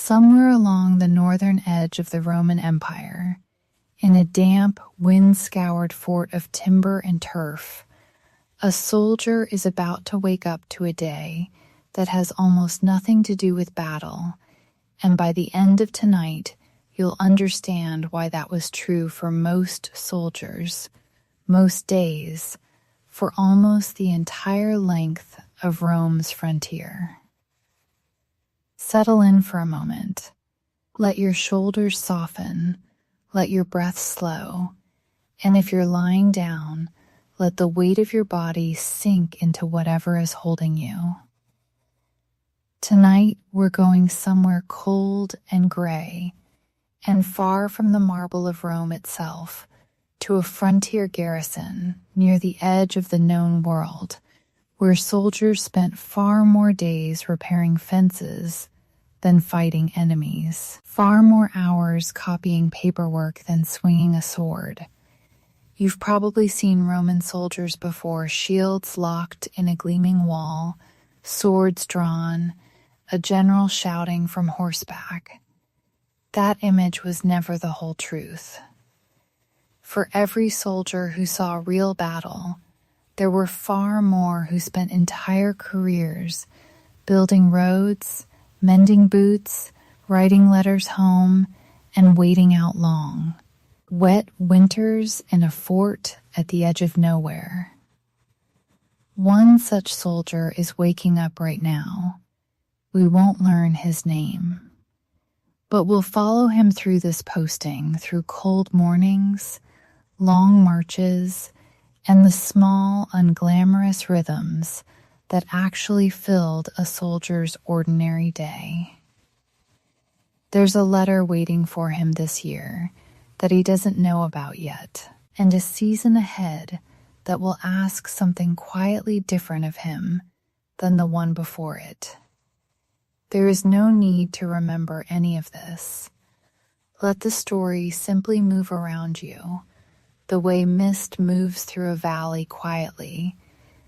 Somewhere along the northern edge of the Roman Empire, in a damp, wind-scoured fort of timber and turf, a soldier is about to wake up to a day that has almost nothing to do with battle, and by the end of tonight, you'll understand why that was true for most soldiers, most days, for almost the entire length of Rome's frontier. Settle in for a moment. Let your shoulders soften, let your breath slow, and if you're lying down, let the weight of your body sink into whatever is holding you. Tonight, we're going somewhere cold and gray, and far from the marble of Rome itself, to a frontier garrison near the edge of the known world, where soldiers spent far more days repairing fences than fighting enemies, far more hours copying paperwork than swinging a sword. You've probably seen Roman soldiers before, shields locked in a gleaming wall, swords drawn, a general shouting from horseback. That image was never the whole truth. For every soldier who saw real battle, there were far more who spent entire careers building roads, mending boots, writing letters home, and waiting out long, wet winters in a fort at the edge of nowhere. One such soldier is waking up right now. We won't learn his name, but we'll follow him through this posting, through cold mornings, long marches, and the small, unglamorous rhythms that actually filled a soldier's ordinary day. There's a letter waiting for him this year that he doesn't know about yet, and a season ahead that will ask something quietly different of him than the one before it. There is no need to remember any of this. Let the story simply move around you, the way mist moves through a valley quietly,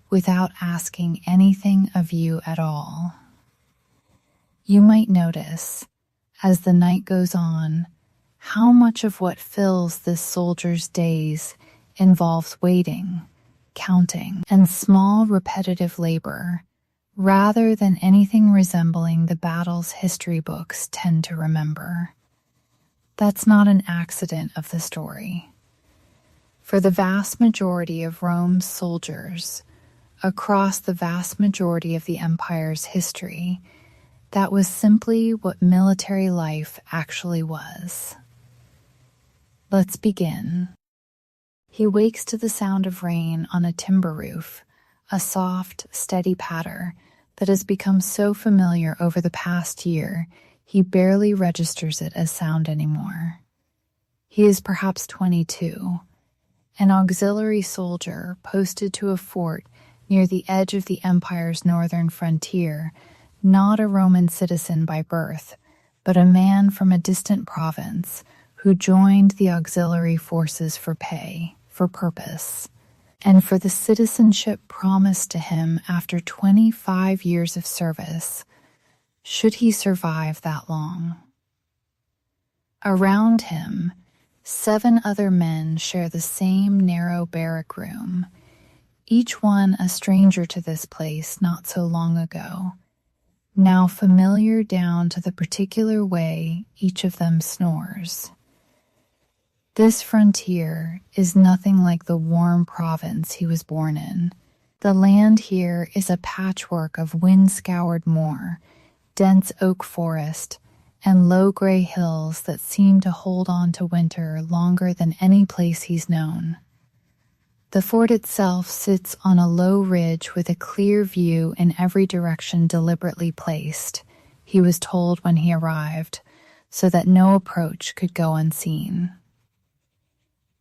without asking anything of you at all. You might notice, as the night goes on, how much of what fills this soldier's days involves waiting, counting, and small repetitive labor, rather than anything resembling the battles history books tend to remember. That's not an accident of the story. For the vast majority of Rome's soldiers, across the vast majority of the empire's history, that was simply what military life actually was. Let's begin. He wakes to the sound of rain on a timber roof, a soft, steady patter that has become so familiar over the past year, he barely registers it as sound anymore. He is perhaps 22, an auxiliary soldier posted to a fort near the edge of the empire's northern frontier, not a Roman citizen by birth, but a man from a distant province who joined the auxiliary forces for pay, for purpose, and for the citizenship promised to him after 25 years of service, should he survive that long. Around him, 7 other men share the same narrow barrack room, each one a stranger to this place not so long ago, now familiar down to the particular way each of them snores. This frontier is nothing like the warm province he was born in. The land here is a patchwork of wind-scoured moor, dense oak forest, and low gray hills that seem to hold on to winter longer than any place he's known. The fort itself sits on a low ridge with a clear view in every direction deliberately placed, he was told when he arrived, so that no approach could go unseen.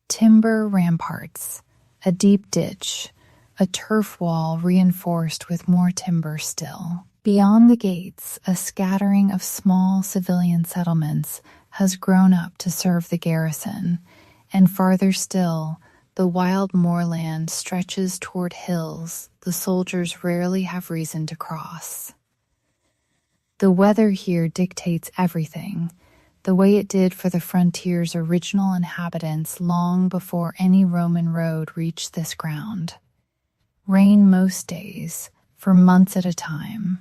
Timber ramparts, a deep ditch, a turf wall reinforced with more timber still. Beyond the gates, a scattering of small civilian settlements has grown up to serve the garrison, and farther still, the wild moorland stretches toward hills the soldiers rarely have reason to cross. The weather here dictates everything, the way it did for the frontier's original inhabitants long before any Roman road reached this ground. Rain most days, for months at a time.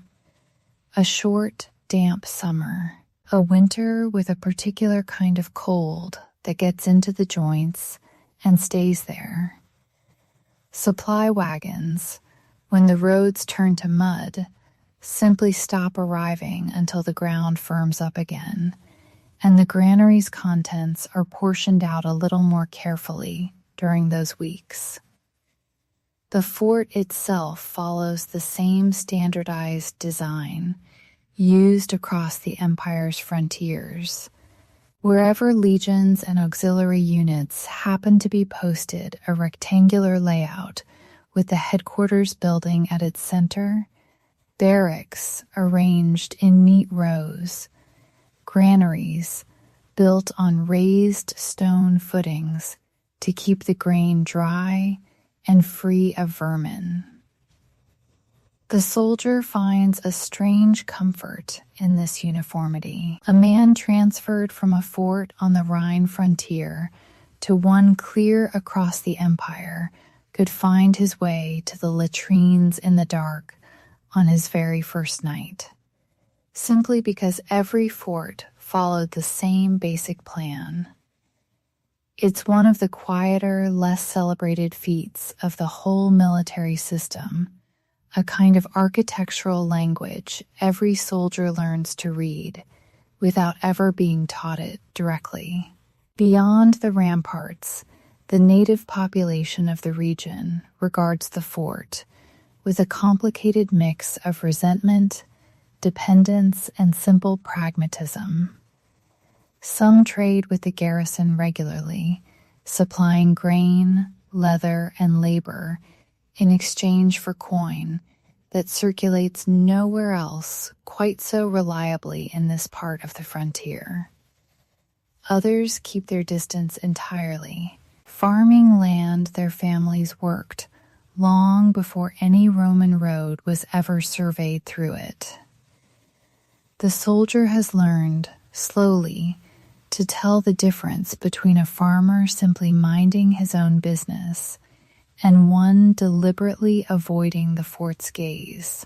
A short, damp summer. A winter with a particular kind of cold that gets into the joints and stays there. Supply wagons, when the roads turn to mud, simply stop arriving until the ground firms up again, and the granary's contents are portioned out a little more carefully during those weeks. The fort itself follows the same standardized design used across the empire's frontiers. Wherever legions and auxiliary units happen to be posted, a rectangular layout with the headquarters building at its center, barracks arranged in neat rows, granaries built on raised stone footings to keep the grain dry and free of vermin. The soldier finds a strange comfort in this uniformity. A man transferred from a fort on the Rhine frontier to one clear across the empire could find his way to the latrines in the dark on his very first night, simply because every fort followed the same basic plan. It's one of the quieter, less celebrated feats of the whole military system, a kind of architectural language every soldier learns to read without ever being taught it directly. Beyond the ramparts, the native population of the region regards the fort with a complicated mix of resentment, dependence, and simple pragmatism. Some trade with the garrison regularly, supplying grain, leather, and labor in exchange for coin that circulates nowhere else quite so reliably in this part of the frontier. Others keep their distance entirely, farming land their families worked long before any Roman road was ever surveyed through it. The soldier has learned, slowly, to tell the difference between a farmer simply minding his own business and one deliberately avoiding the fort's gaze,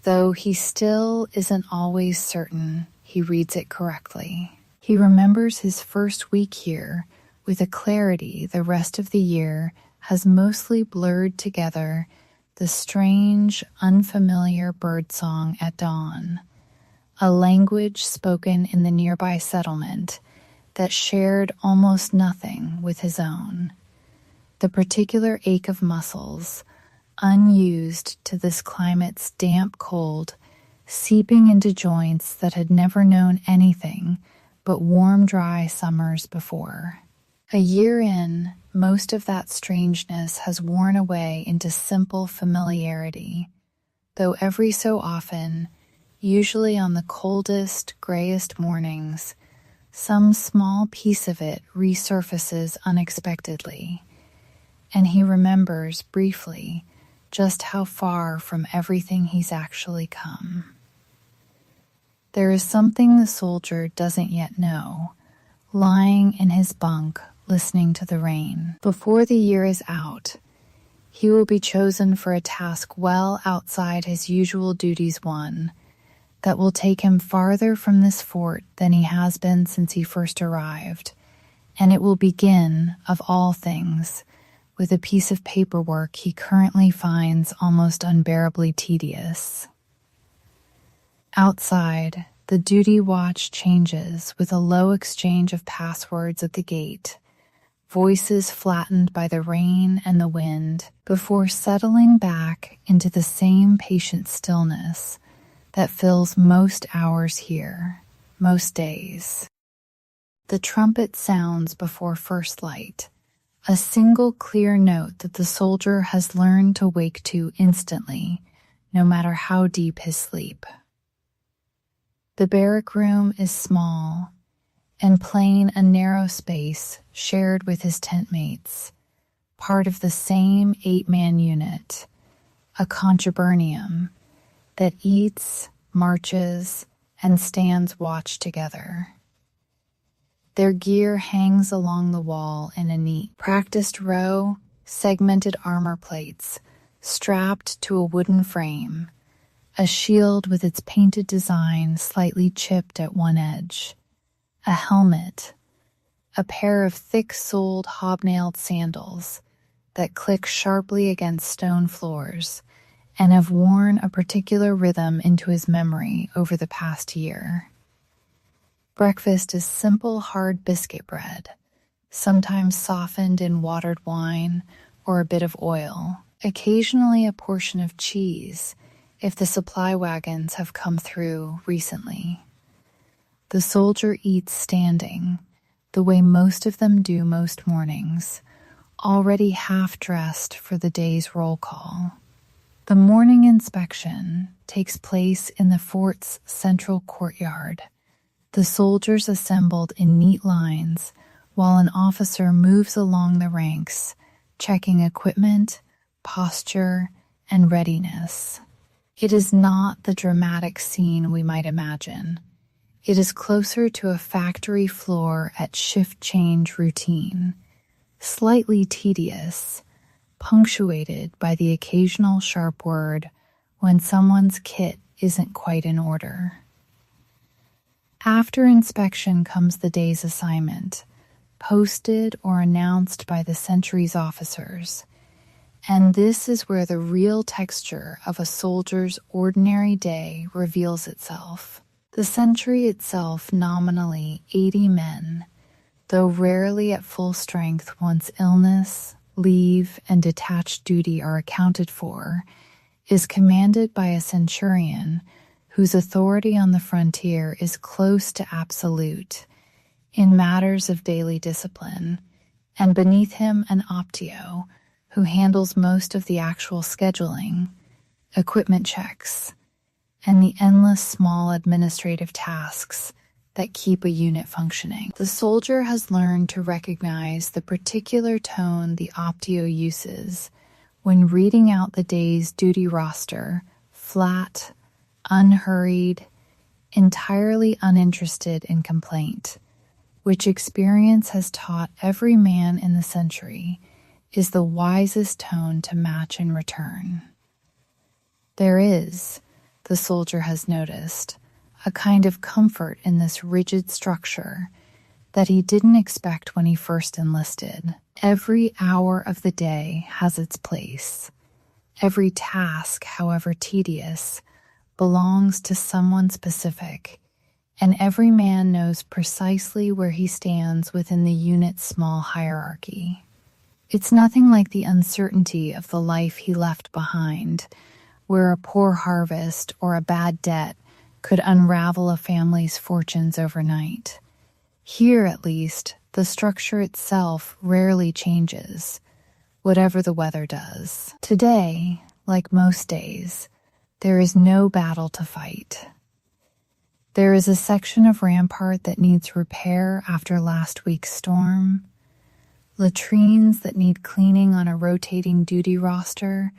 though he still isn't always certain he reads it correctly. He remembers his first week here with a clarity the rest of the year has mostly blurred together the strange, unfamiliar birdsong at dawn, a language spoken in the nearby settlement that shared almost nothing with his own. The particular ache of muscles, unused to this climate's damp cold, seeping into joints that had never known anything but warm, dry summers before. A year in, most of that strangeness has worn away into simple familiarity, though every so often, usually on the coldest, grayest mornings, some small piece of it resurfaces unexpectedly, and he remembers briefly just how far from everything he's actually come. There is something the soldier doesn't yet know, lying in his bunk listening to the rain. Before the year is out, he will be chosen for a task well outside his usual duties, one that will take him farther from this fort than he has been since he first arrived, and it will begin, of all things, with a piece of paperwork he currently finds almost unbearably tedious. Outside, the duty watch changes with a low exchange of passwords at the gate, voices flattened by the rain and the wind, before settling back into the same patient stillness that fills most hours here, most days. The trumpet sounds before first light, a single clear note that the soldier has learned to wake to instantly, no matter how deep his sleep. The barrack room is small and plain, a narrow space shared with his tent mates, part of the same 8-man unit, a contubernium that eats, marches, and stands watch together. Their gear hangs along the wall in a neat, practiced row, segmented armor plates, strapped to a wooden frame, a shield with its painted design slightly chipped at one edge, a helmet, a pair of thick-soled hobnailed sandals that click sharply against stone floors and have worn a particular rhythm into his memory over the past year. Breakfast is simple, hard biscuit bread, sometimes softened in watered wine or a bit of oil, occasionally a portion of cheese if the supply wagons have come through recently. The soldier eats standing, the way most of them do most mornings, already half-dressed for the day's roll call. The morning inspection takes place in the fort's central courtyard, the soldiers assembled in neat lines while an officer moves along the ranks, checking equipment, posture, and readiness. It is not the dramatic scene we might imagine. It is closer to a factory floor at shift change routine, slightly tedious, punctuated by the occasional sharp word when someone's kit isn't quite in order. After inspection comes the day's assignment, posted or announced by the sentry's officers. And this is where the real texture of a soldier's ordinary day reveals itself. The sentry itself, nominally 80 men, though rarely at full strength once illness, leave, and detached duty are accounted for, is commanded by a centurion whose authority on the frontier is close to absolute in matters of daily discipline, and beneath him an optio who handles most of the actual scheduling, equipment checks, and the endless small administrative tasks that keep a unit functioning. The soldier has learned to recognize the particular tone the optio uses when reading out the day's duty roster, flat, unhurried, entirely uninterested in complaint, which experience has taught every man in the century is the wisest tone to match in return. There is, the soldier has noticed, a kind of comfort in this rigid structure that he didn't expect when he first enlisted. Every hour of the day has its place. Every task, however tedious, belongs to someone specific, and every man knows precisely where he stands within the unit's small hierarchy. It's nothing like the uncertainty of the life he left behind, where a poor harvest or a bad debt could unravel a family's fortunes overnight. Here, at least, the structure itself rarely changes, whatever the weather does. Today, like most days, there is no battle to fight. There is a section of rampart that needs repair after last week's storm, latrines that need cleaning on a rotating duty roster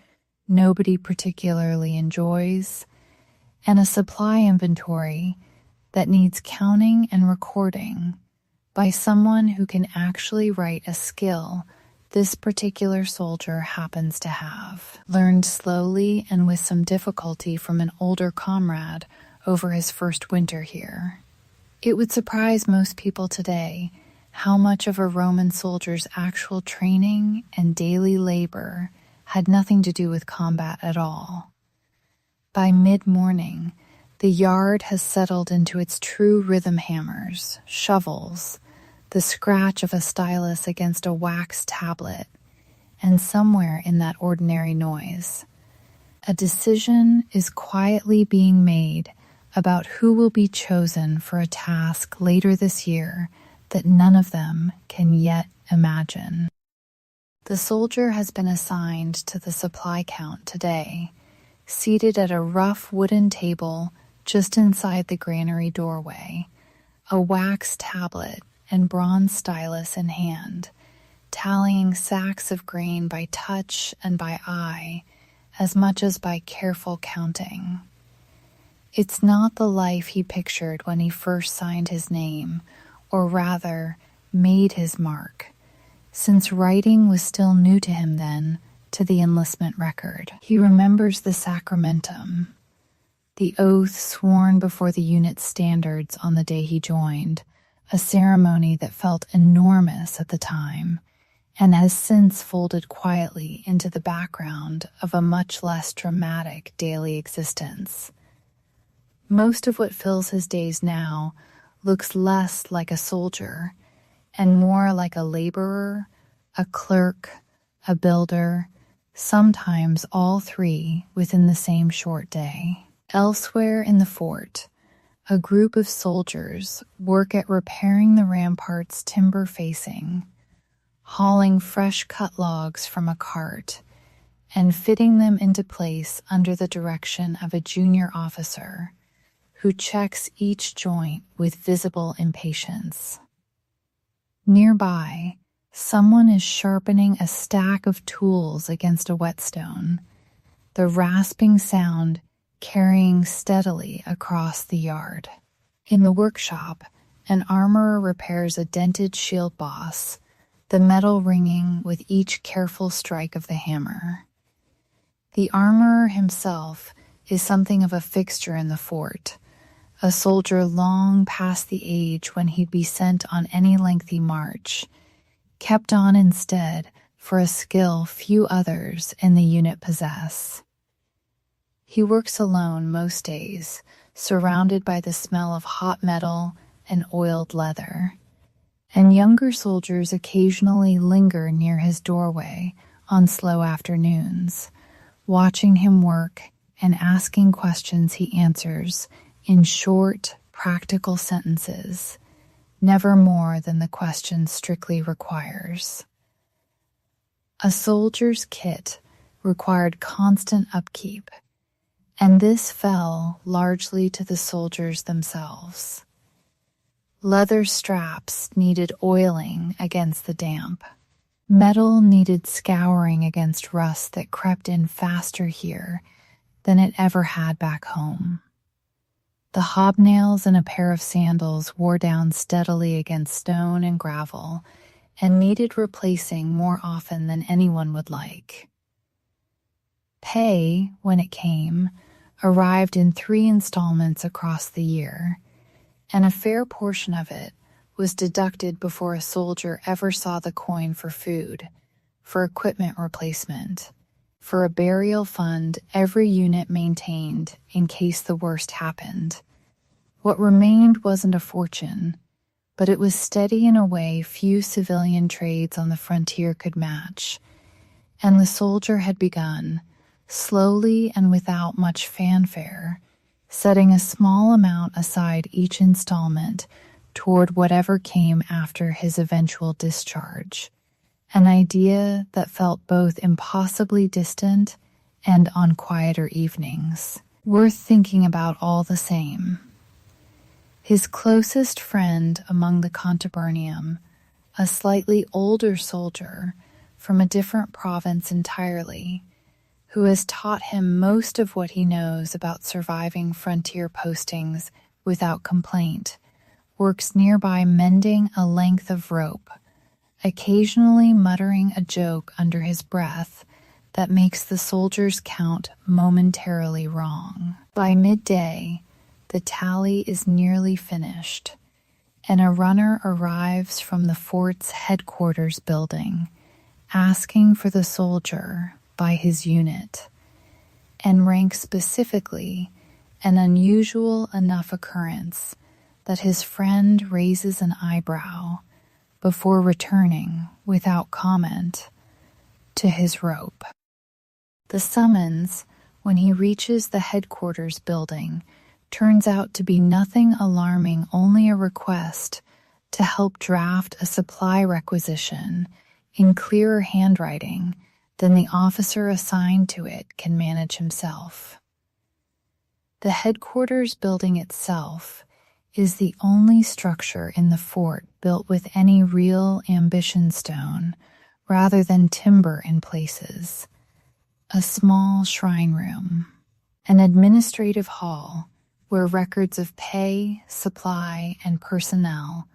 nobody particularly enjoys, and a supply inventory that needs counting and recording by someone who can actually write a skill this particular soldier happens to have, learned slowly and with some difficulty from an older comrade over his first winter here. It would surprise most people today how much of a Roman soldier's actual training and daily labor had nothing to do with combat at all. By mid-morning, the yard has settled into its true rhythm hammers, shovels, the scratch of a stylus against a wax tablet, and somewhere in that ordinary noise, a decision is quietly being made about who will be chosen for a task later this year that none of them can yet imagine. The soldier has been assigned to the supply count today, seated at a rough wooden table just inside the granary doorway, a wax tablet and bronze stylus in hand, tallying sacks of grain by touch and by eye, as much as by careful counting. It's not the life he pictured when he first signed his name, or rather, made his mark, since writing was still new to him then, to the enlistment record. He remembers the sacramentum, the oath sworn before the unit's standards on the day he joined, a ceremony that felt enormous at the time, and has since folded quietly into the background of a much less dramatic daily existence. Most of what fills his days now looks less like a soldier and more like a laborer, a clerk, a builder, sometimes all three within the same short day. Elsewhere in the fort, a group of soldiers work at repairing the rampart's timber facing, hauling fresh cut logs from a cart and fitting them into place under the direction of a junior officer who checks each joint with visible impatience. Nearby, someone is sharpening a stack of tools against a whetstone, the rasping sound carrying steadily across the yard. In the workshop, an armorer repairs a dented shield boss, the metal ringing with each careful strike of the hammer. The armorer himself is something of a fixture in the fort, a soldier long past the age when he'd be sent on any lengthy march, kept on instead for a skill few others in the unit possess. He works alone most days, surrounded by the smell of hot metal and oiled leather, and younger soldiers occasionally linger near his doorway on slow afternoons, watching him work and asking questions he answers in short, practical sentences, never more than the question strictly requires. A soldier's kit required constant upkeep, and this fell largely to the soldiers themselves. Leather straps needed oiling against the damp. Metal needed scouring against rust that crept in faster here than it ever had back home. The hobnails in a pair of sandals wore down steadily against stone and gravel and needed replacing more often than anyone would like. Pay, when it came, arrived in 3 installments across the year, and a fair portion of it was deducted before a soldier ever saw the coin for food, for equipment replacement, for a burial fund every unit maintained in case the worst happened. What remained wasn't a fortune, but it was steady in a way few civilian trades on the frontier could match, and the soldier had begun, slowly and without much fanfare, setting a small amount aside each installment toward whatever came after his eventual discharge, an idea that felt both impossibly distant and on quieter evenings, worth thinking about all the same. His closest friend among the contubernium, a slightly older soldier from a different province entirely, who has taught him most of what he knows about surviving frontier postings without complaint, works nearby mending a length of rope, occasionally muttering a joke under his breath that makes the soldier's count momentarily wrong. By midday, the tally is nearly finished, and a runner arrives from the fort's headquarters building, asking for the soldier by his unit, and ranks specifically an unusual enough occurrence that his friend raises an eyebrow before returning, without comment, to his rope. The summons, when he reaches the headquarters building, turns out to be nothing alarming, only a request to help draft a supply requisition in clearer handwriting than the officer assigned to it can manage himself. The headquarters building itself is the only structure in the fort built with any real ambition stone rather than timber in places. A small shrine room, an administrative hall where records of pay, supply, and personnel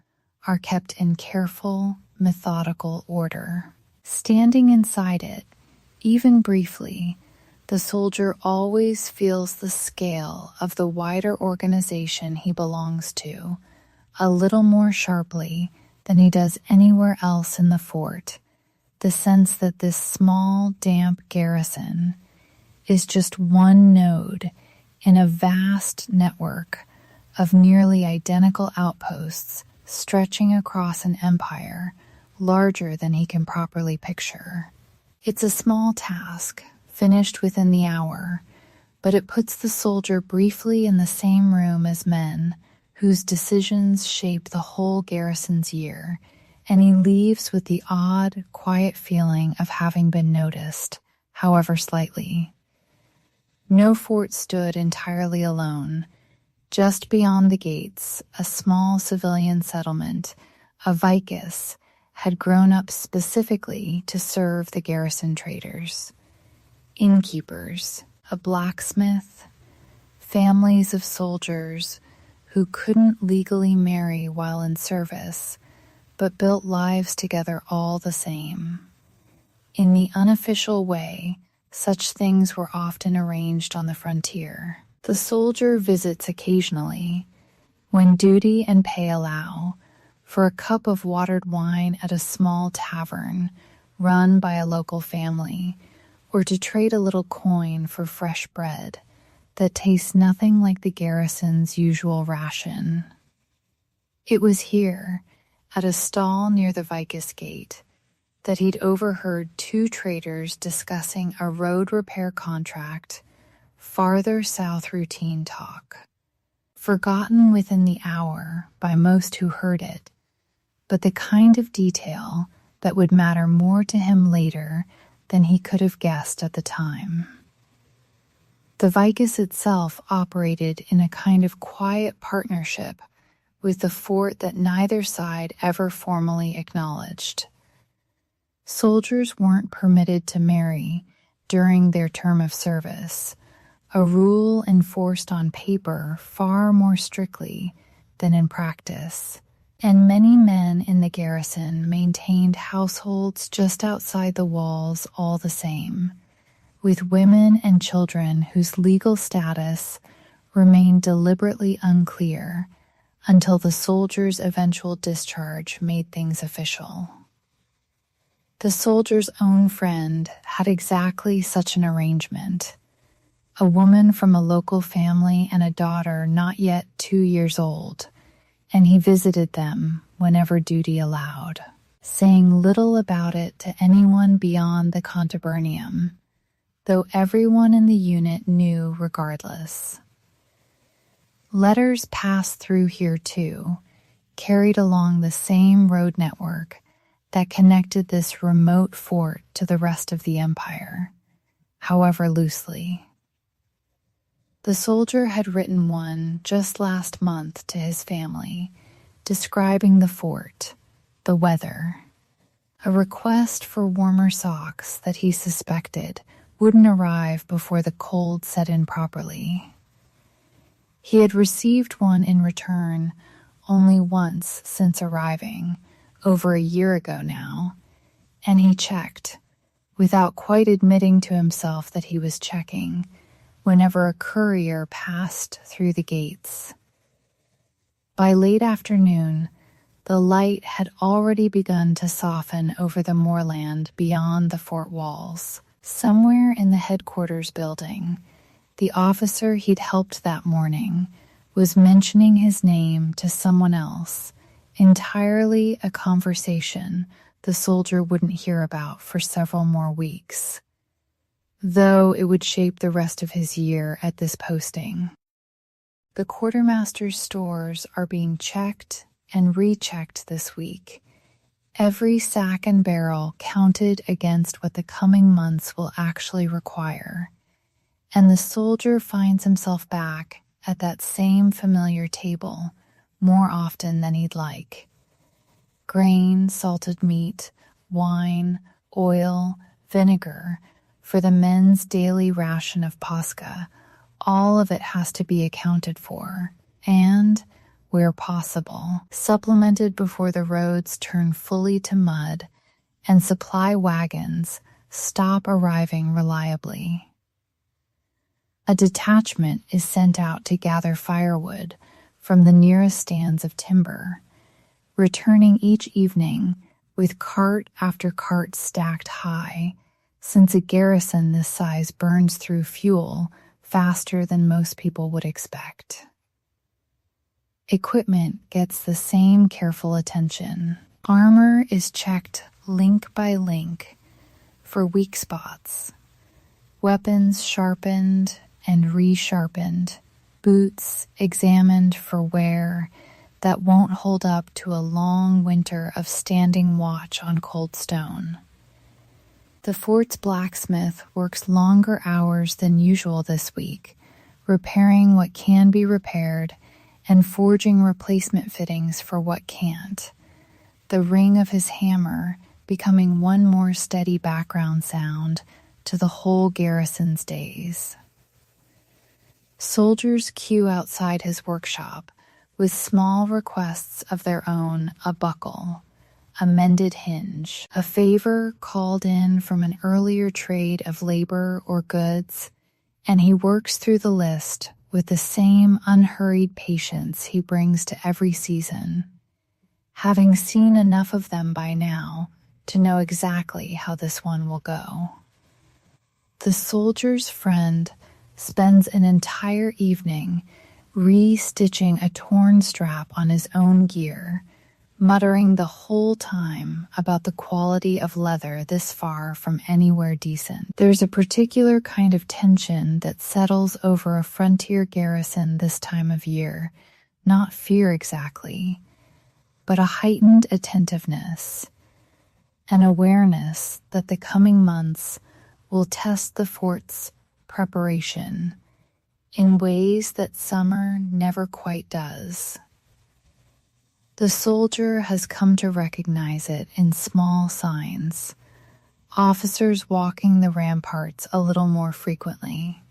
are kept in careful, methodical order. Standing inside it, even briefly, the soldier always feels the scale of the wider organization he belongs to a little more sharply than he does anywhere else in the fort. The sense that this small, damp garrison is just one node in a vast network of nearly identical outposts stretching across an empire larger than he can properly picture. It's a small task, finished within the hour, but it puts the soldier briefly in the same room as men whose decisions shape the whole garrison's year, and he leaves with the odd, quiet feeling of having been noticed, however slightly. No fort stood entirely alone. Just beyond the gates, a small civilian settlement, a vicus, had grown up specifically to serve the garrison traders. Innkeepers, a blacksmith, families of soldiers who couldn't legally marry while in service, but built lives together all the same. In the unofficial way, such things were often arranged on the frontier. The soldier visits occasionally, when duty and pay allow, for a cup of watered wine at a small tavern run by a local family, or to trade a little coin for fresh bread that tastes nothing like the garrison's usual ration. It was here, at a stall near the vicus gate, that he'd overheard two traders discussing a road repair contract, farther south routine talk. Forgotten within the hour by most who heard it, but the kind of detail that would matter more to him later than he could have guessed at the time. The vicus itself operated in a kind of quiet partnership with the fort that neither side ever formally acknowledged. Soldiers weren't permitted to marry during their term of service, a rule enforced on paper far more strictly than in practice, and many men in the garrison maintained households just outside the walls all the same, with women and children whose legal status remained deliberately unclear until the soldier's eventual discharge made things official. The soldier's own friend had exactly such an arrangement, a woman from a local family and a daughter not yet 2 years old, and he visited them whenever duty allowed, saying little about it to anyone beyond the contubernum, though everyone in the unit knew regardless. Letters passed through here too, carried along the same road network that connected this remote fort to the rest of the empire, however loosely. The soldier had written one just last month to his family, describing the fort, the weather, a request for warmer socks that he suspected wouldn't arrive before the cold set in properly. He had received one in return only once since arriving, over a year ago now, and he checked, without quite admitting to himself that he was checking, whenever a courier passed through the gates. By late afternoon, the light had already begun to soften over the moorland beyond the fort walls. Somewhere in the headquarters building, the officer he'd helped that morning was mentioning his name to someone else, entirely a conversation the soldier wouldn't hear about for several more weeks, though it would shape the rest of his year at this posting. The quartermaster's stores are being checked and rechecked this week, every sack and barrel counted against what the coming months will actually require, and the soldier finds himself back at that same familiar table more often than he'd like. Grain, salted meat, wine, oil, vinegar for the men's daily ration of Pascha All of it has to be accounted for, and, where possible, supplemented before the roads turn fully to mud and supply wagons stop arriving reliably. A detachment is sent out to gather firewood from the nearest stands of timber, returning each evening with cart after cart stacked high, since a garrison this size burns through fuel faster than most people would expect. Equipment gets the same careful attention. Armor is checked link by link for weak spots, weapons sharpened and resharpened, boots examined for wear that won't hold up to a long winter of standing watch on cold stone. The fort's blacksmith works longer hours than usual this week, repairing what can be repaired and forging replacement fittings for what can't, the ring of his hammer becoming one more steady background sound to the whole garrison's days. Soldiers queue outside his workshop with small requests of their own: a buckle, a mended hinge, a favor called in from an earlier trade of labor or goods, and he works through the list with the same unhurried patience he brings to every season, having seen enough of them by now to know exactly how this one will go. The soldier's friend spends an entire evening re-stitching a torn strap on his own gear, muttering the whole time about the quality of leather this far from anywhere decent. There's a particular kind of tension that settles over a frontier garrison this time of year, not fear exactly, but a heightened attentiveness, an awareness that the coming months will test the fort's preparation in ways that summer never quite does. The soldier has come to recognize it in small signs. Officers walking the ramparts a little more frequently.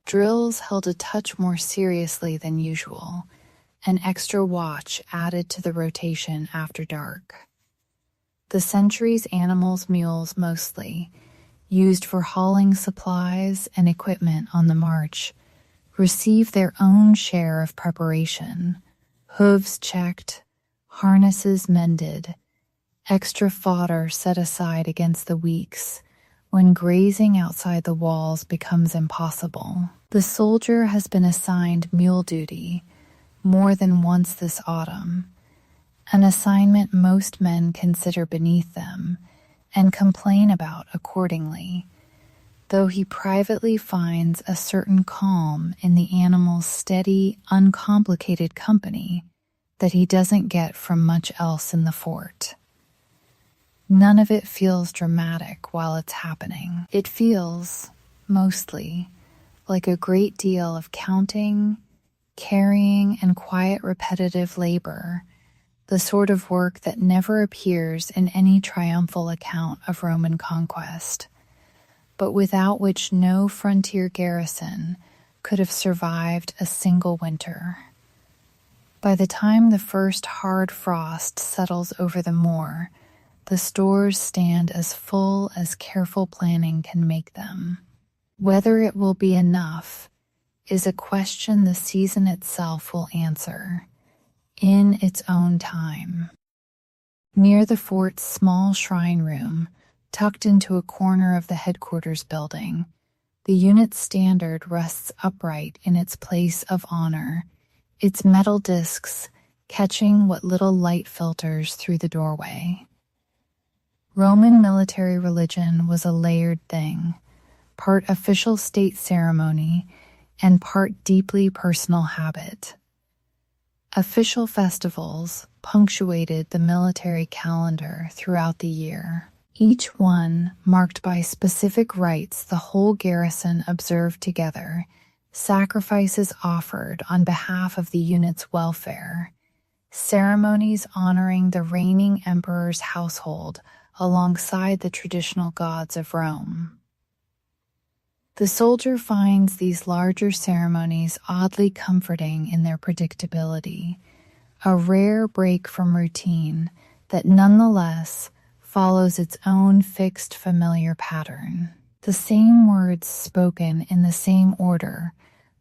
Drills held a touch more seriously than usual. An extra watch added to the rotation after dark. The sentry's animals, mules mostly, used for hauling supplies and equipment on the march, receive their own share of preparation. Hooves checked, harnesses mended, extra fodder set aside against the weeks when grazing outside the walls becomes impossible. The soldier has been assigned mule duty more than once this autumn, an assignment most men consider beneath them and complain about accordingly, though he privately finds a certain calm in the animal's steady, uncomplicated company that he doesn't get from much else in the fort. None of it feels dramatic while it's happening. It feels, mostly, like a great deal of counting, carrying, and quiet repetitive labor, the sort of work that never appears in any triumphal account of Roman conquest, but without which no frontier garrison could have survived a single winter. By the time the first hard frost settles over the moor, the stores stand as full as careful planning can make them. Whether it will be enough is a question the season itself will answer, in its own time. Near the fort's small shrine room, tucked into a corner of the headquarters building, the unit's standard rests upright in its place of honor, its metal discs catching what little light filters through the doorway. Roman military religion was a layered thing, part official state ceremony and part deeply personal habit. Official festivals punctuated the military calendar throughout the year, each one marked by specific rites the whole garrison observed together, sacrifices offered on behalf of the unit's welfare, ceremonies honoring the reigning emperor's household alongside the traditional gods of Rome. The soldier finds these larger ceremonies oddly comforting in their predictability, a rare break from routine that nonetheless follows its own fixed familiar pattern. The same words spoken in the same order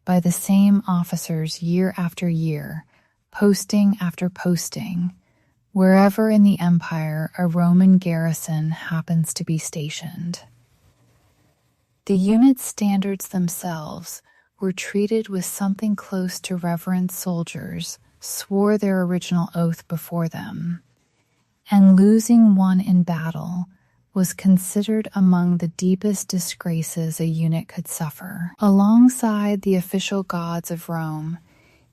by the same officers year after year, posting after posting, wherever in the empire a Roman garrison happens to be stationed. The unit's standards themselves were treated with something close to reverent soldiers swore their original oath before them, and losing one in battle was considered among the deepest disgraces a unit could suffer. Alongside the official gods of Rome,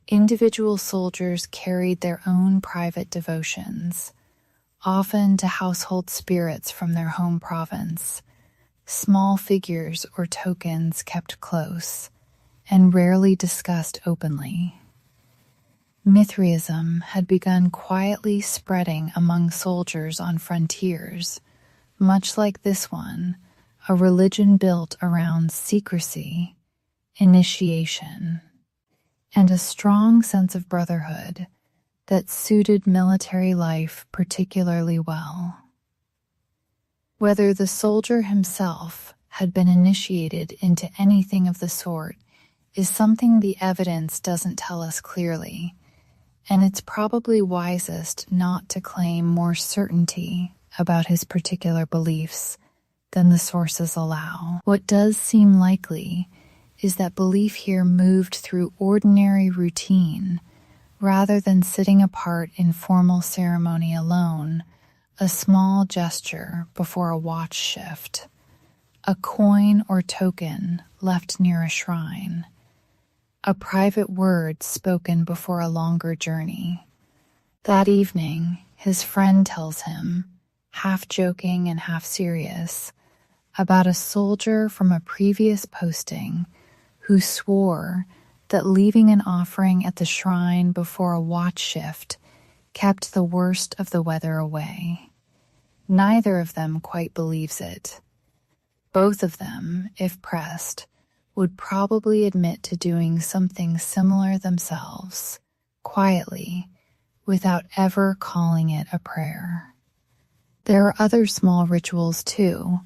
individual soldiers carried their own private devotions, often to household spirits from their home province, small figures or tokens kept close and rarely discussed openly. Mithraism had begun quietly spreading among soldiers on frontiers, much like this one, a religion built around secrecy, initiation, and a strong sense of brotherhood that suited military life particularly well. Whether the soldier himself had been initiated into anything of the sort is something the evidence doesn't tell us clearly, and it's probably wisest not to claim more certainty about his particular beliefs than the sources allow. What does seem likely is that belief here moved through ordinary routine rather than sitting apart in formal ceremony alone, a small gesture before a watch shift, a coin or token left near a shrine, a private word spoken before a longer journey. That evening, his friend tells him, half joking and half serious, about a soldier from a previous posting who swore that leaving an offering at the shrine before a watch shift kept the worst of the weather away. Neither of them quite believes it. Both of them, if pressed, would probably admit to doing something similar themselves, quietly, without ever calling it a prayer. There are other small rituals too,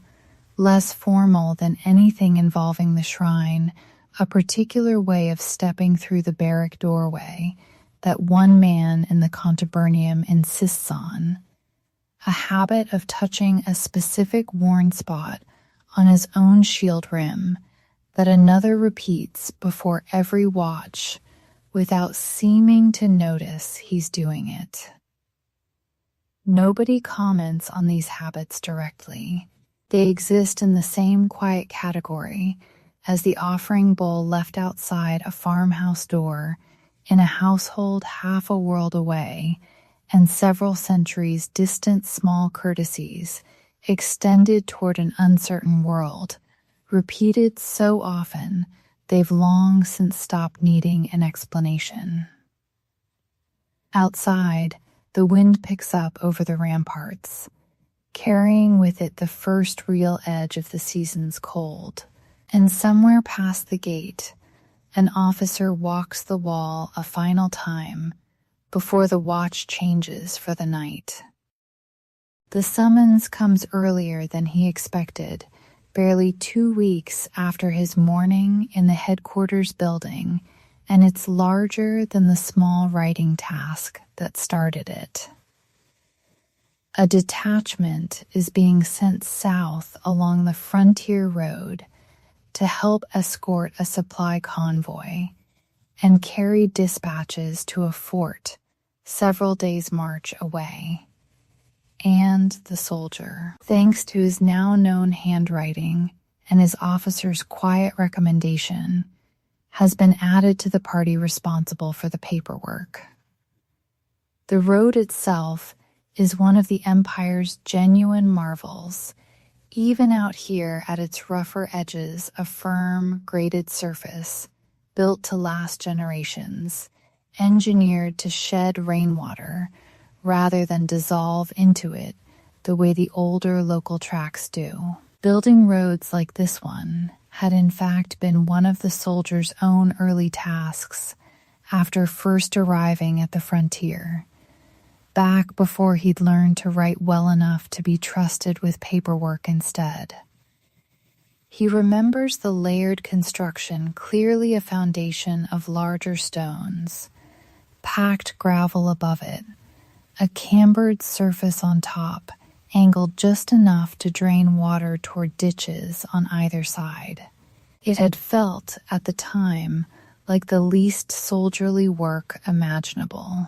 less formal than anything involving the shrine, a particular way of stepping through the barrack doorway that one man in the Contubernium insists on, a habit of touching a specific worn spot on his own shield rim that another repeats before every watch without seeming to notice he's doing it. Nobody comments on these habits directly. They exist in the same quiet category as the offering bowl left outside a farmhouse door in a household half a world away, and several centuries distant small courtesies extended toward an uncertain world, repeated so often they've long since stopped needing an explanation. Outside, the wind picks up over the ramparts, carrying with it the first real edge of the season's cold, and somewhere past the gate, an officer walks the wall a final time before the watch changes for the night. The summons comes earlier than he expected, barely 2 weeks after his morning in the headquarters building, and it's larger than the small writing task that started it. A detachment is being sent south along the frontier road to help escort a supply convoy and carry dispatches to a fort several days' march away. And the soldier, thanks to his now known handwriting and his officer's quiet recommendation, has been added to the party responsible for the paperwork. The road itself is one of the Empire's genuine marvels, even out here at its rougher edges, a firm, graded surface, built to last generations, engineered to shed rainwater rather than dissolve into it the way the older local tracks do. Building roads like this one had in fact been one of the soldier's own early tasks after first arriving at the frontier, back before he'd learned to write well enough to be trusted with paperwork instead. He remembers the layered construction, clearly a foundation of larger stones, packed gravel above it, a cambered surface on top, angled just enough to drain water toward ditches on either side. It had felt, at the time, like the least soldierly work imaginable.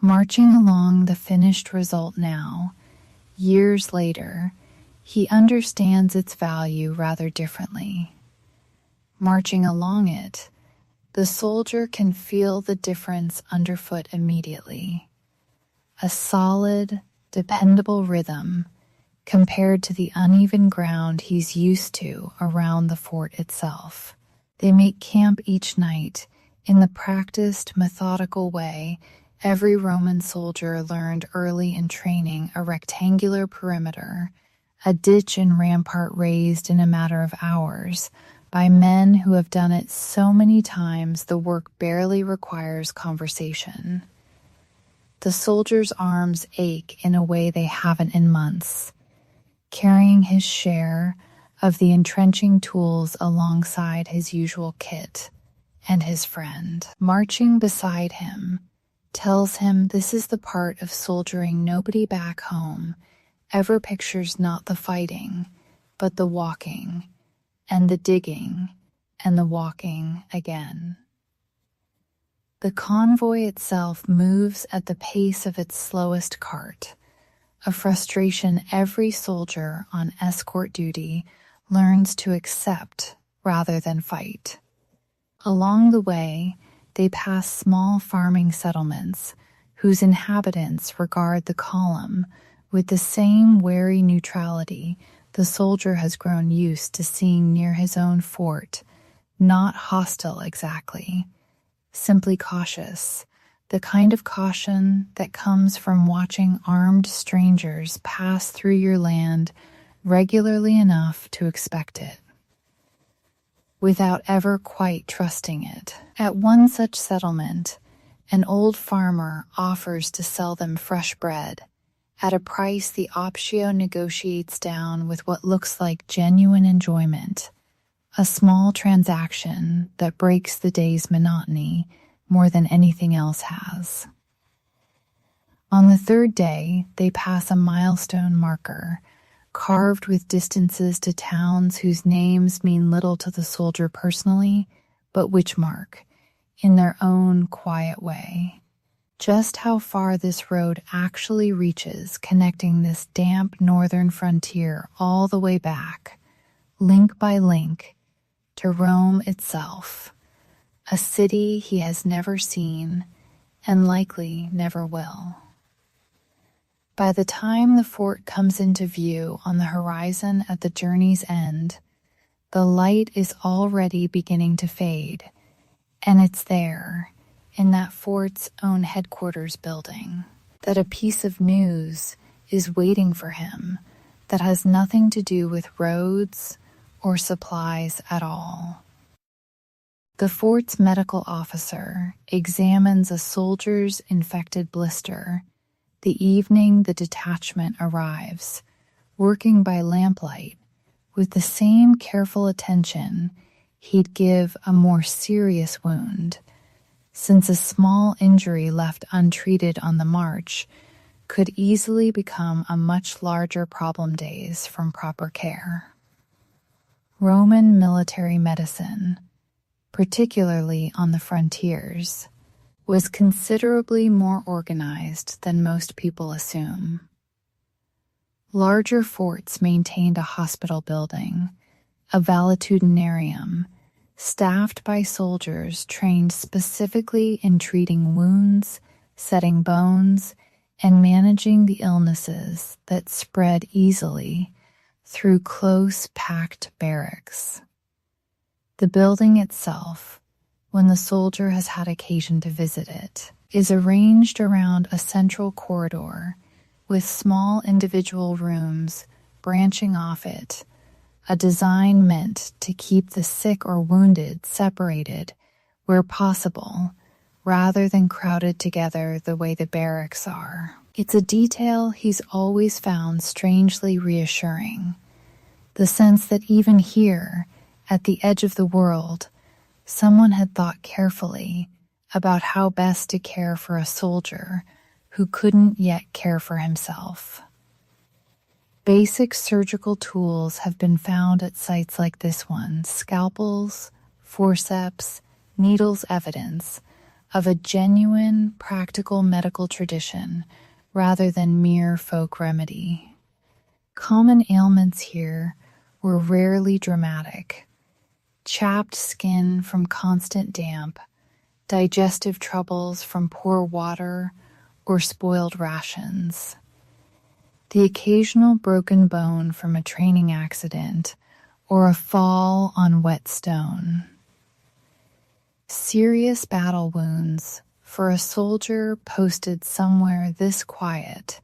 Marching along the finished result now, years later, he understands its value rather differently. Marching along it, the soldier can feel the difference underfoot immediately. A solid, dependable rhythm compared to the uneven ground he's used to around the fort itself. They make camp each night in the practiced, methodical way every Roman soldier learned early in training: a rectangular perimeter, a ditch and rampart raised in a matter of hours by men who have done it so many times the work barely requires conversation. The soldier's arms ache in a way they haven't in months, carrying his share of the entrenching tools alongside his usual kit, and his friend, marching beside him, tells him this is the part of soldiering nobody back home ever pictures: not the fighting, but the walking, and the digging, and the walking again. The convoy itself moves at the pace of its slowest cart, a frustration every soldier on escort duty learns to accept rather than fight. Along the way, they pass small farming settlements whose inhabitants regard the column with the same wary neutrality the soldier has grown used to seeing near his own fort, not hostile exactly, simply cautious, the kind of caution that comes from watching armed strangers pass through your land regularly enough to expect it, without ever quite trusting it. At one such settlement, an old farmer offers to sell them fresh bread at a price the optio negotiates down with what looks like genuine enjoyment, a small transaction that breaks the day's monotony more than anything else has. On the third day, they pass a milestone marker, carved with distances to towns whose names mean little to the soldier personally, but which mark, in their own quiet way, just how far this road actually reaches, connecting this damp northern frontier all the way back, link by link, to Rome itself, a city he has never seen and likely never will. By the time the fort comes into view on the horizon at the journey's end, the light is already beginning to fade, and it's there, in that fort's own headquarters building, that a piece of news is waiting for him that has nothing to do with roads or supplies at all. The fort's medical officer examines a soldier's infected blister the evening the detachment arrives, working by lamplight with the same careful attention he'd give a more serious wound, since a small injury left untreated on the march could easily become a much larger problem days from proper care. Roman military medicine, particularly on the frontiers, was considerably more organized than most people assume. Larger forts maintained a hospital building, a valetudinarium, staffed by soldiers trained specifically in treating wounds, setting bones, and managing the illnesses that spread easily through close, packed barracks. The building itself, when the soldier has had occasion to visit it, is arranged around a central corridor with small individual rooms branching off it, a design meant to keep the sick or wounded separated where possible, rather than crowded together the way the barracks are. It's a detail he's always found strangely reassuring. The sense that even here, at the edge of the world, someone had thought carefully about how best to care for a soldier who couldn't yet care for himself. Basic surgical tools have been found at sites like this one: scalpels, forceps, needles, evidence of a genuine, practical medical tradition rather than mere folk remedy. Common ailments here were rarely dramatic: chapped skin from constant damp, digestive troubles from poor water, or spoiled rations. The occasional broken bone from a training accident or a fall on wet stone. Serious battle wounds for a soldier posted somewhere this quiet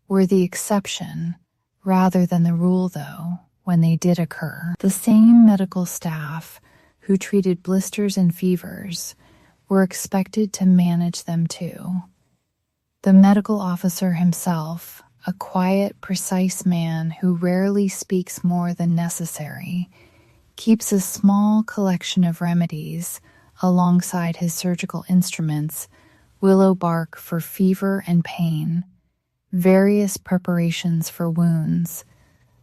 were the exception rather than the rule, though, when they did occur. The same medical staff who treated blisters and fevers were expected to manage them too. The medical officer himself, a quiet, precise man who rarely speaks more than necessary, keeps a small collection of remedies alongside his surgical instruments: willow bark for fever and pain, various preparations for wounds,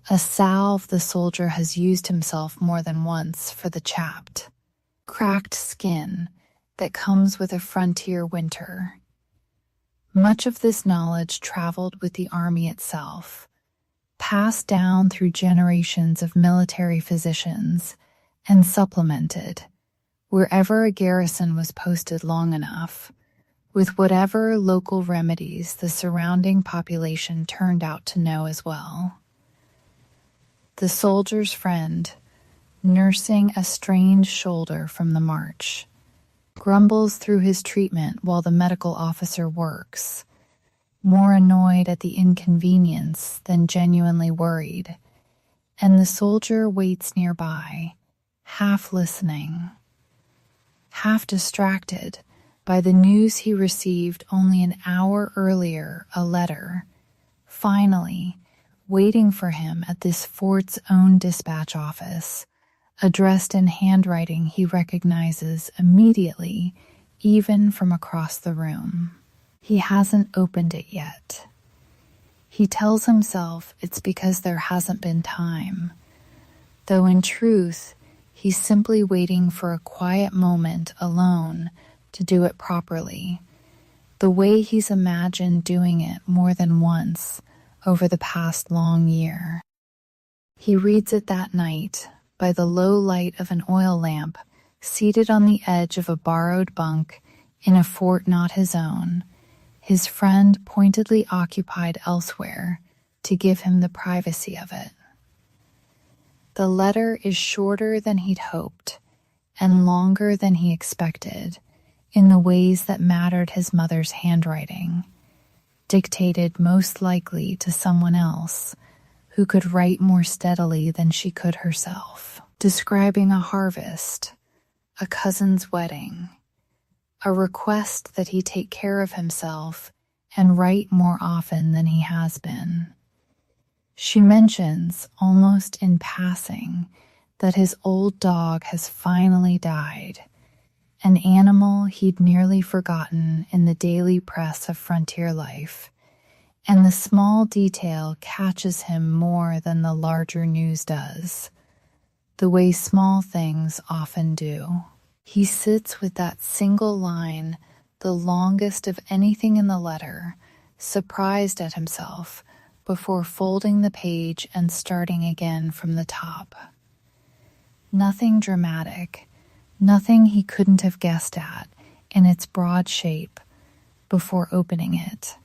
a salve the soldier has used himself more than once for the chapped, cracked skin that comes with a frontier winter. Much of this knowledge traveled with the army itself, passed down through generations of military physicians, and supplemented, wherever a garrison was posted long enough, with whatever local remedies the surrounding population turned out to know as well. The soldier's friend, nursing a strained shoulder from the march, grumbles through his treatment while the medical officer works, more annoyed at the inconvenience than genuinely worried, and the soldier waits nearby, half listening, half distracted by the news he received only an hour earlier, a letter, finally waiting for him at this fort's own dispatch office, addressed in handwriting he recognizes immediately, even from across the room. He hasn't opened it yet. He tells himself it's because there hasn't been time, though in truth, he's simply waiting for a quiet moment alone to do it properly, the way he's imagined doing it more than once over the past long year. He reads it that night, by the low light of an oil lamp, seated on the edge of a borrowed bunk in a fort not his own, his friend pointedly occupied elsewhere to give him the privacy of it. The letter is shorter than he'd hoped and longer than he expected in the ways that mattered: his mother's handwriting, dictated most likely to someone else who could write more steadily than she could herself, describing a harvest, a cousin's wedding, a request that he take care of himself and write more often than he has been. She mentions, almost in passing, that his old dog has finally died, an animal he'd nearly forgotten in the daily press of frontier life, and the small detail catches him more than the larger news does, the way small things often do. He sits with that single line, the longest of anything in the letter, surprised at himself, before folding the page and starting again from the top. Nothing dramatic, nothing he couldn't have guessed at in its broad shape before opening it.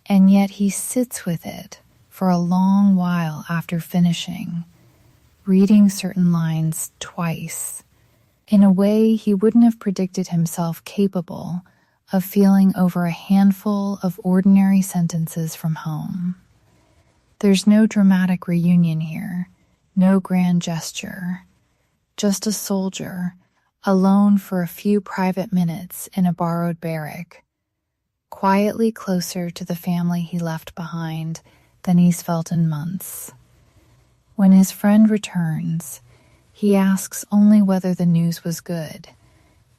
And yet he sits with it for a long while after finishing, reading certain lines twice, in a way he wouldn't have predicted himself capable of feeling over a handful of ordinary sentences from home. There's no dramatic reunion here, No grand gesture, just a soldier, alone for a few private minutes in a borrowed barrack, quietly closer to the family he left behind than he's felt in months. When his friend returns, he asks only whether the news was good,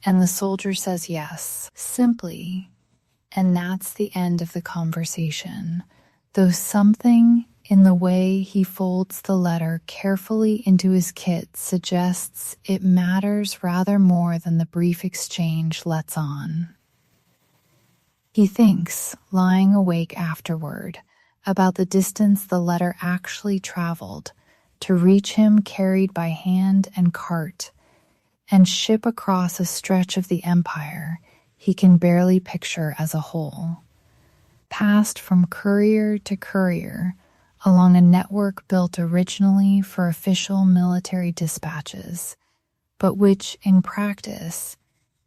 and the soldier says yes, simply, and that's the end of the conversation, though something in the way he folds the letter carefully into his kit suggests it matters rather more than the brief exchange lets on. He thinks, lying awake afterward, about the distance the letter actually traveled to reach him carried by hand and cart, and ship across a stretch of the empire he can barely picture as a whole. Passed from courier to courier along a network built originally for official military dispatches, but which, in practice,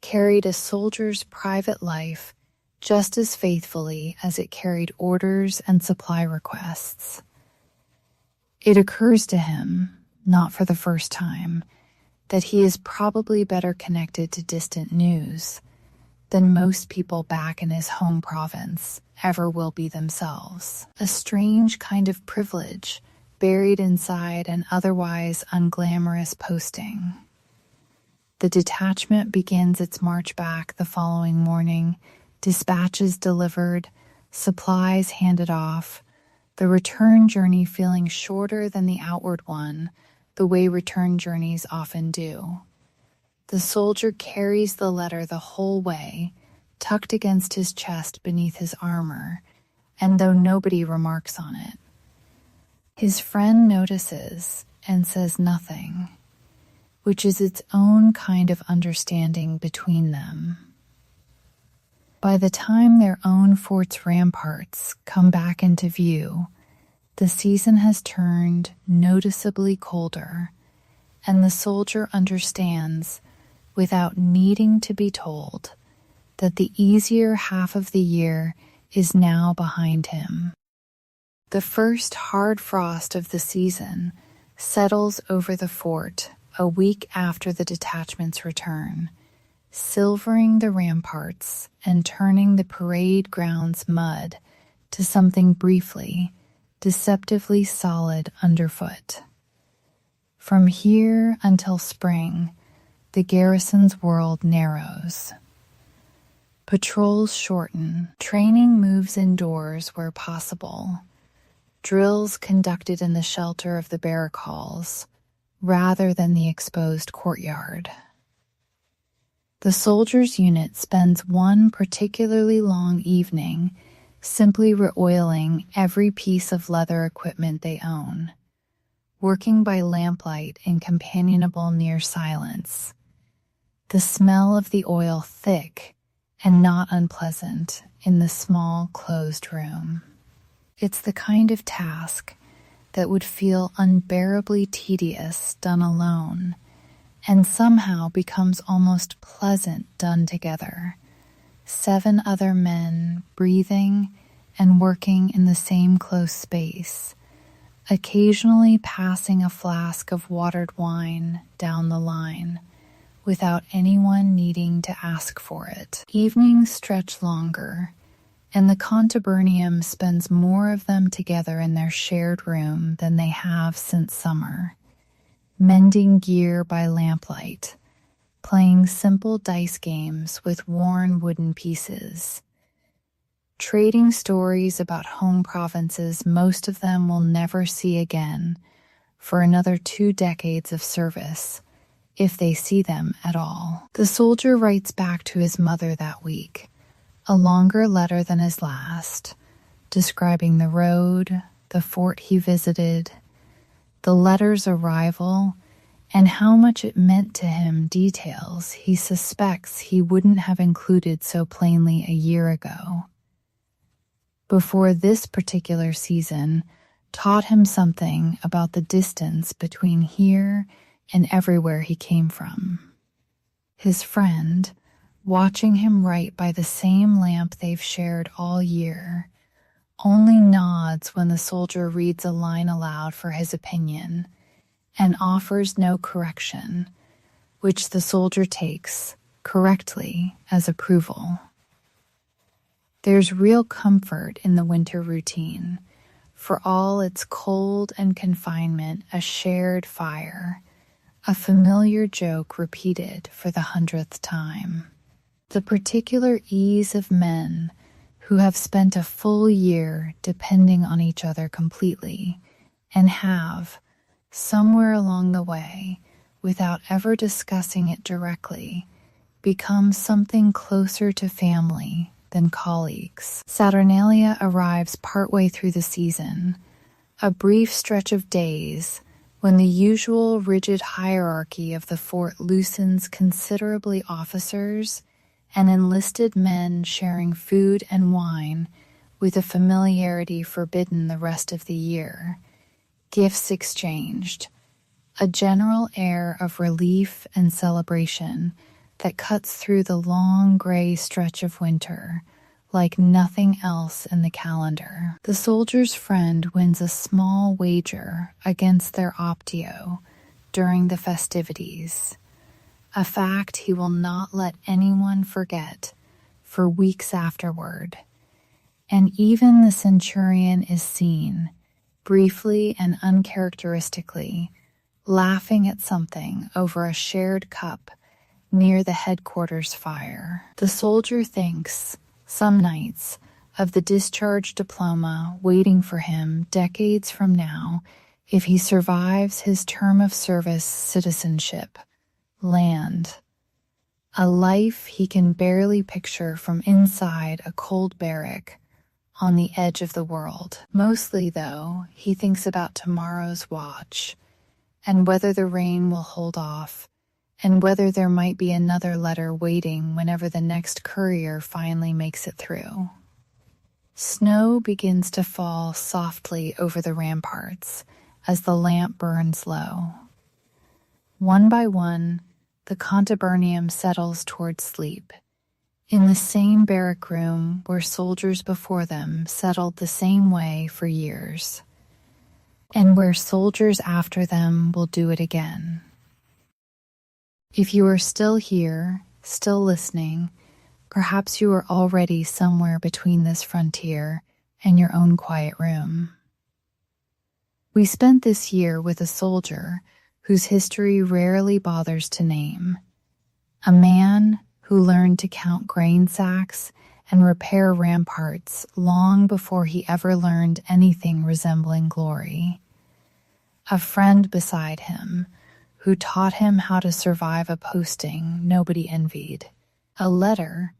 carried a soldier's private life just as faithfully as it carried orders and supply requests. It occurs to him, not for the first time, that he is probably better connected to distant news than most people back in his home province ever will be themselves. A strange kind of privilege buried inside an otherwise unglamorous posting. The detachment begins its march back the following morning, dispatches delivered, supplies handed off, the return journey feeling shorter than the outward one, the way return journeys often do. The soldier carries the letter the whole way, tucked against his chest beneath his armor, and though nobody remarks on it, his friend notices and says nothing, which is its own kind of understanding between them. By the time their own fort's ramparts come back into view, the season has turned noticeably colder, and the soldier understands, without needing to be told, that the easier half of the year is now behind him. The first hard frost of the season settles over the fort a week after the detachment's return, silvering the ramparts and turning the parade ground's mud to something briefly, deceptively solid underfoot. From here until spring, the garrison's world narrows. Patrols shorten, training moves indoors where possible, drills conducted in the shelter of the barrack halls, rather than the exposed courtyard. The soldiers' unit spends one particularly long evening simply re-oiling every piece of leather equipment they own, working by lamplight in companionable near silence, the smell of the oil thick and not unpleasant in the small closed room. It's the kind of task that would feel unbearably tedious done alone, and somehow becomes almost pleasant done together. 7 other men breathing and working in the same close space, occasionally passing a flask of watered wine down the line, without anyone needing to ask for it. Evenings stretch longer, and the contubernium spends more of them together in their shared room than they have since summer, mending gear by lamplight, playing simple dice games with worn wooden pieces, trading stories about home provinces most of them will never see again for another 2 decades of service, if they see them at all. The soldier writes back to his mother that week, a longer letter than his last, describing the road, the fort he visited, the letter's arrival, and how much it meant to him, details he suspects he wouldn't have included so plainly a year ago. Before this particular season taught him something about the distance between here and everywhere he came from. His friend, watching him write by the same lamp they've shared all year, only nods when the soldier reads a line aloud for his opinion, and offers no correction, which the soldier takes correctly as approval. There's real comfort in the winter routine, for all its cold and confinement, a shared fire, a familiar joke repeated for the 100th time. The particular ease of men who have spent a full year depending on each other completely and have, somewhere along the way, without ever discussing it directly, become something closer to family than colleagues. Saturnalia arrives partway through the season, a brief stretch of days when the usual rigid hierarchy of the fort loosens considerably. Officers and enlisted men sharing food and wine with a familiarity forbidden the rest of the year, gifts exchanged, a general air of relief and celebration that cuts through the long gray stretch of winter like nothing else in the calendar. The soldier's friend wins a small wager against their optio during the festivities, a fact he will not let anyone forget for weeks afterward. And even the centurion is seen, briefly and uncharacteristically, laughing at something over a shared cup near the headquarters fire. The soldier thinks, some nights, of the discharge diploma waiting for him decades from now if he survives his term of service. Citizenship, land, a life he can barely picture from inside a cold barrack on the edge of the world. Mostly, though, he thinks about tomorrow's watch and whether the rain will hold off, and whether there might be another letter waiting whenever the next courier finally makes it through. Snow begins to fall softly over the ramparts as the lamp burns low. One by one, the contubernium settles toward sleep, in the same barrack room where soldiers before them settled the same way for years, and where soldiers after them will do it again. If you are still here, still listening, perhaps you are already somewhere between this frontier and your own quiet room. We spent this year with a soldier whose history rarely bothers to name, a man who learned to count grain sacks and repair ramparts long before he ever learned anything resembling glory, a friend beside him who taught him how to survive a posting nobody envied, a letter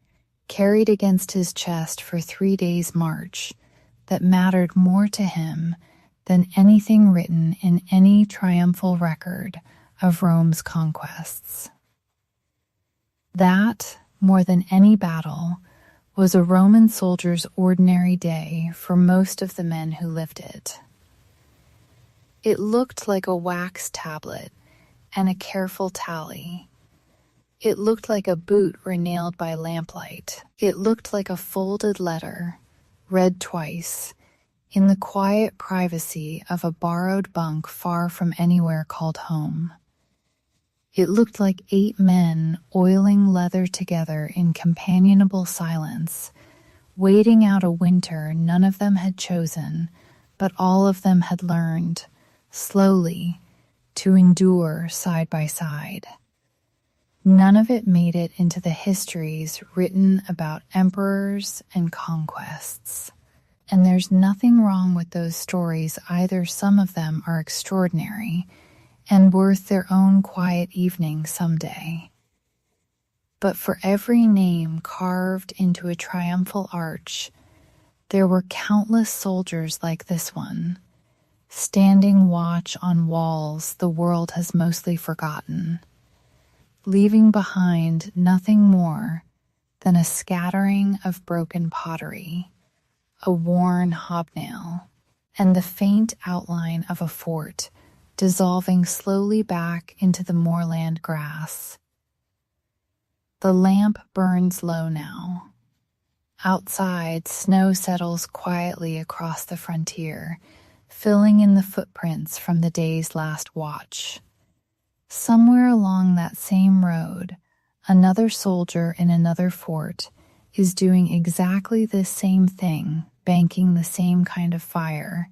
carried against his chest for 3 days' march that mattered more to him than anything written in any triumphal record of Rome's conquests. That, more than any battle, was a Roman soldier's ordinary day for most of the men who lived it. It looked like a wax tablet and a careful tally. It looked like a boot renailed by lamplight. It looked like a folded letter, read twice, in the quiet privacy of a borrowed bunk far from anywhere called home. It looked like 8 men oiling leather together in companionable silence, waiting out a winter none of them had chosen, but all of them had learned, slowly, to endure side by side. None of it made it into the histories written about emperors and conquests. And there's nothing wrong with those stories either. Some of them are extraordinary and worth their own quiet evening someday. But for every name carved into a triumphal arch, there were countless soldiers like this one, standing watch on walls the world has mostly forgotten, leaving behind nothing more than a scattering of broken pottery, a worn hobnail, and the faint outline of a fort dissolving slowly back into the moorland grass. The lamp burns low now. Outside, snow settles quietly across the frontier, filling in the footprints from the day's last watch. Somewhere along that same road, another soldier in another fort is doing exactly the same thing, banking the same kind of fire,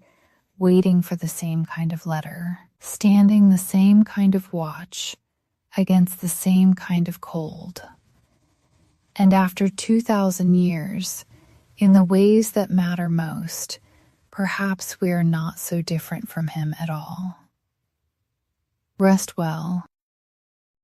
waiting for the same kind of letter, standing the same kind of watch against the same kind of cold. And after 2,000 years, in the ways that matter most, perhaps we are not so different from him at all. Rest well.